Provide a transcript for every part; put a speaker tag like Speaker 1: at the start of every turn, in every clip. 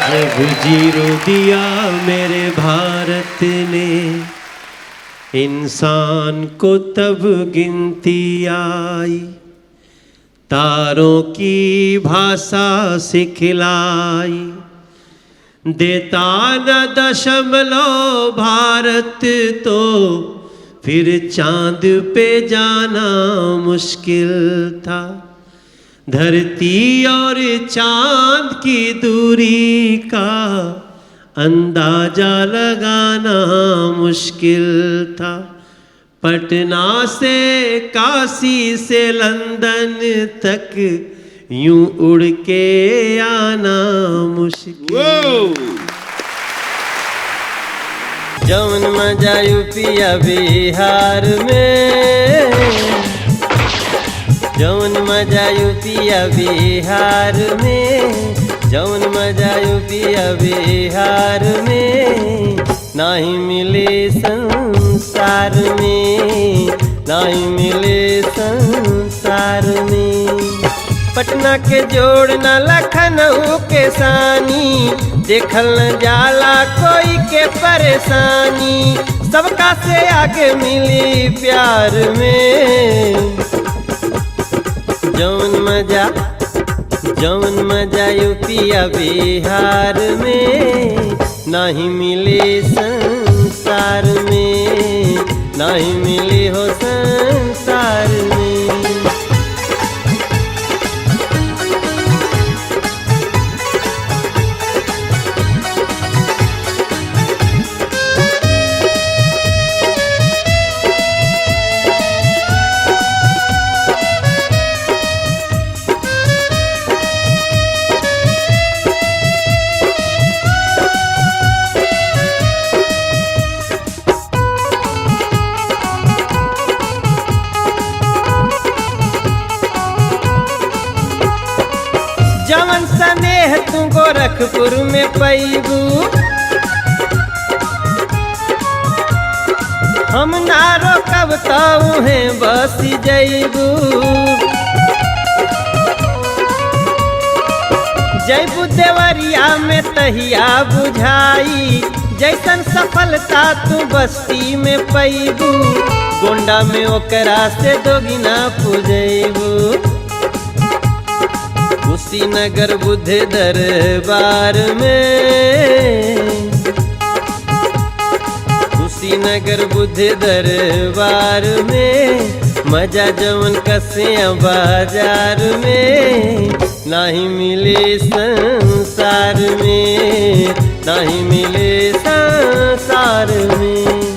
Speaker 1: जब जीरो दिया मेरे भारत ने इंसान को तब गिनती आई, तारों की भाषा सिखलाई, देता न दशमलव भारत तो फिर चांद पे जाना मुश्किल था। धरती और चांद की दूरी का अंदाजा लगाना मुश्किल था। पटना से काशी से लंदन तक यूं उड़ के आना मुश्किल।
Speaker 2: जौन मजा यूपिया बिहार में, जौन मजा यूपिया बिहार में, जौन मजा यूपिया बिहार में, नहीं मिले संसार में, नहीं मिले संसार में। पटना के जोड़ न लखनऊ के सानी, देखल न जाला कोई के परेशानी, सबका से आगे मिली प्यार में। जौन मजा यूपिया बिहार में, नहीं मिले संसार में, नहीं मिले हो संसार में। जवन स्नेह तू गोरखपुर में पैबू, हम ना रोकब तौहे बस जैबू। जैबू देवरिया में तहिया बुझाई, जैसन सफलता तू बस्ती में पैबू, गोंडा में ओकरा से दोगुना पुजैबू। कुशीनगर बुद्ध दरबार में, कुशीनगर बुद्ध दरबार में, मजा जवन कसिया बाजार में, नहीं मिले संसार में, नहीं मिले संसार में।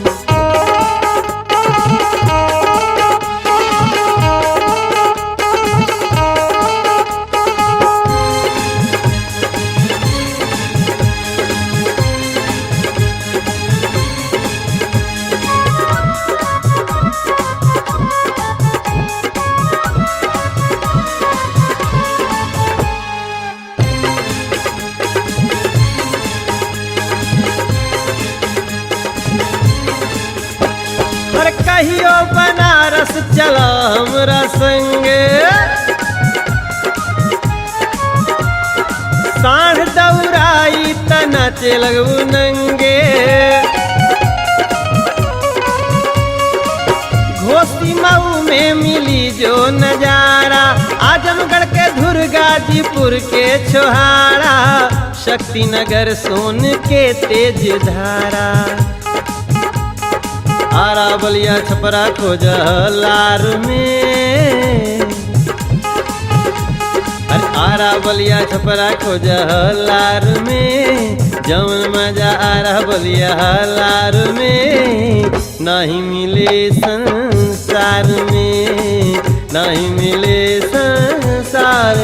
Speaker 2: कहियो बनारस चला हमरा संगे, साढ़ दौराई त नाचे लगबू नंगे। घोसी मऊ में मिली जो नजारा, आजमगढ़ के धुर गाजीपुर के छोहारा, शक्तिनगर सोन के तेज धारा। आरा बलिया छपरा खोजलार में, अरे आरा बलिया छपरा खोजलार में, जौन मजा आरा बलिया लार में, नहीं मिले संसार में, नहीं मिले संसार